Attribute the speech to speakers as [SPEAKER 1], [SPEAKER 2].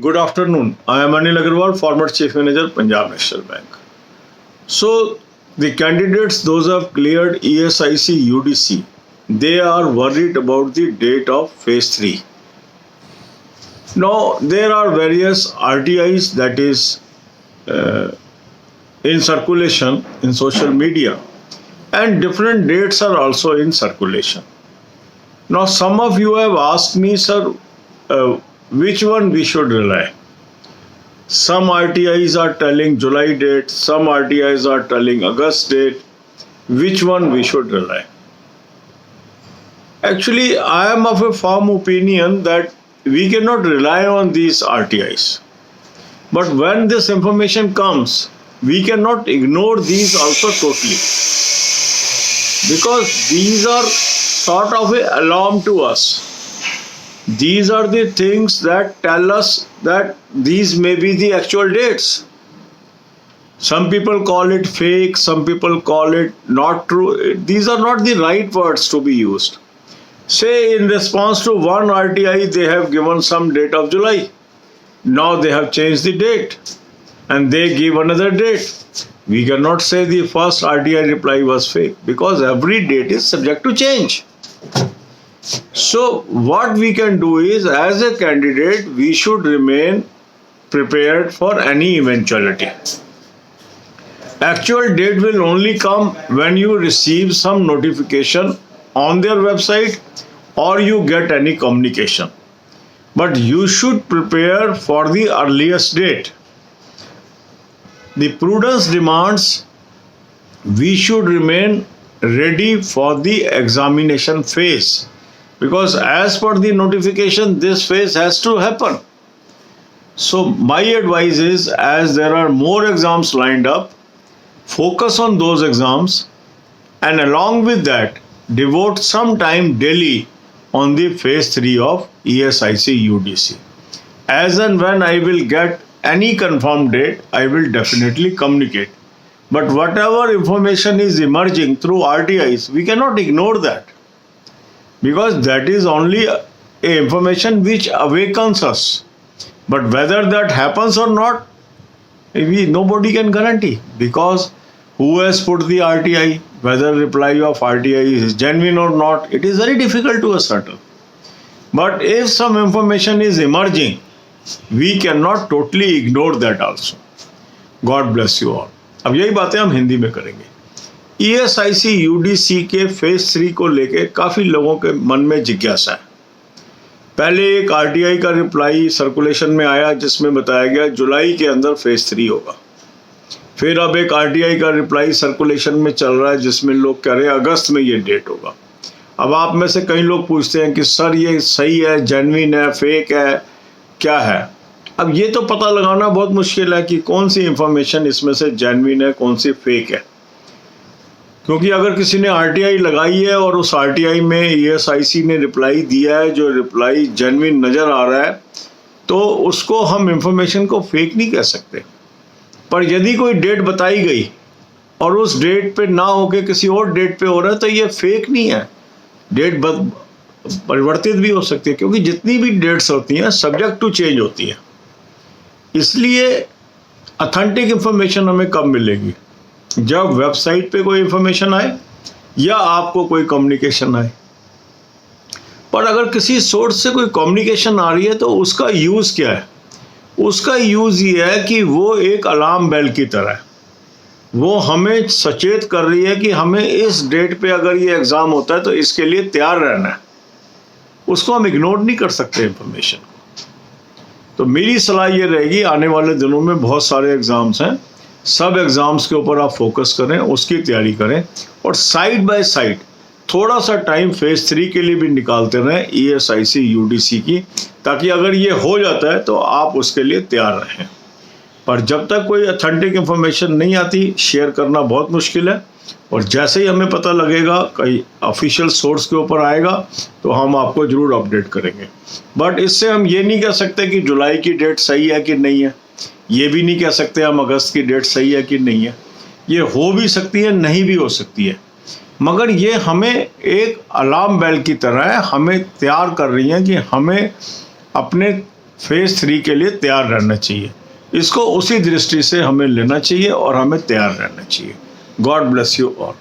[SPEAKER 1] Good afternoon. I am Anil Agarwal, former Chief Manager, Punjab National Bank. So, the candidates, those who have cleared ESIC UDC, they are worried about the date of phase 3. Now, there are various RTIs that is in circulation in social media, and different dates are also in circulation. Now, some of you have asked me, sir, which one we should rely? Some RTIs are telling July date, some RTIs are telling August date. Which one we should rely? Actually, I am of a firm opinion that we cannot rely on these RTIs. But when this information comes, we cannot ignore these also totally. Because these are sort of an alarm to us. These are the things that tell us that these may be the actual dates. Some people call it fake, some people call it not true. These are not the right words to be used. Say in response to one RTI, they have given some date of July. Now they have changed the date and they give another date. We cannot say the first RTI reply was fake because every date is subject to change. So what we can do is, as a candidate, we should remain prepared for any eventuality. Actual date will only come when you receive some notification on their website or you get any communication. But you should prepare for the earliest date. The prudence demands we should remain ready for the examination phase. Because as per the notification, this phase has to happen. So my advice is, as there are more exams lined up, focus on those exams and along with that, devote some time daily on the phase 3 of ESIC UDC. As and when I will get any confirmed date, I will definitely communicate. But whatever information is emerging through RTIs, we cannot ignore that. Because that is only a information which awakens us. But whether that happens or not, nobody can guarantee. Because who has put the RTI, whether reply of RTI is genuine or not, it is very difficult to ascertain. But if some information is emerging, we cannot totally ignore that also. God bless you all. अब यही बातें हम हिंदी में करेंगे. ESIC UDC के phase 3 को लेके काफ़ी लोगों के मन में जिज्ञासा है. पहले एक RTI का रिप्लाई सर्कुलेशन में आया जिसमें बताया गया जुलाई के अंदर फेज 3 होगा. फिर अब एक RTI का रिप्लाई सर्कुलेशन में चल रहा है जिसमें लोग कह रहे हैं अगस्त में ये डेट होगा. अब आप में से कई लोग पूछते हैं कि सर ये सही है, जेन्युइन है, फेक है, क्या है? अब ये तो पता लगाना बहुत मुश्किल है कि कौन सी इंफॉर्मेशन इसमें से जेन्युइन है, कौन सी फेक है. क्योंकि अगर किसी ने RTI लगाई है और उस RTI में ESIC ने रिप्लाई दिया है, जो रिप्लाई जेन्युइन नज़र आ रहा है, तो उसको हम इंफॉर्मेशन को फेक नहीं कह सकते. पर यदि कोई डेट बताई गई और उस डेट पे ना होके किसी और डेट पे हो रहा है तो ये फेक नहीं है. डेट परिवर्तित भी हो सकती है क्योंकि जितनी भी डेट्स होती हैं सब्जेक्ट टू चेंज होती है. इसलिए ऑथेंटिक इंफॉर्मेशन हमें कब मिलेगी? जब वेबसाइट पे कोई इंफॉर्मेशन आए या आपको कोई कम्युनिकेशन आए. पर अगर किसी सोर्स से कोई कम्युनिकेशन आ रही है तो उसका यूज़ क्या है? उसका यूज़ ये है कि वो एक अलार्म बेल की तरह है. वो हमें सचेत कर रही है कि हमें इस डेट पे अगर ये एग्ज़ाम होता है तो इसके लिए तैयार रहना है. उसको हम इग्नोर नहीं कर सकते इंफॉर्मेशन को. तो मेरी सलाह ये रहेगी, आने वाले दिनों में बहुत सारे एग्ज़ाम्स हैं, सब एग्ज़ाम्स के ऊपर आप फोकस करें, उसकी तैयारी करें और साइड बाय साइड थोड़ा सा टाइम फेज 3 के लिए भी निकालते रहें ESIC UDC की, ताकि अगर ये हो जाता है तो आप उसके लिए तैयार रहें. पर जब तक कोई ऑथेंटिक इंफॉर्मेशन नहीं आती, शेयर करना बहुत मुश्किल है. और जैसे ही हमें पता लगेगा, कहीं ऑफिशियल सोर्स के ऊपर आएगा तो हम आपको ज़रूर अपडेट करेंगे. बट इससे हम ये नहीं कह सकते कि जुलाई की डेट सही है कि नहीं है. ये भी नहीं कह सकते हम अगस्त की डेट सही है कि नहीं है. ये हो भी सकती है, नहीं भी हो सकती है. मगर ये हमें एक अलार्म बेल की तरह है, हमें तैयार कर रही हैं कि हमें अपने फेज 3 के लिए तैयार रहना चाहिए। इसको उसी दृष्टि से हमें लेना चाहिए और हमें तैयार रहना चाहिए। God bless you all.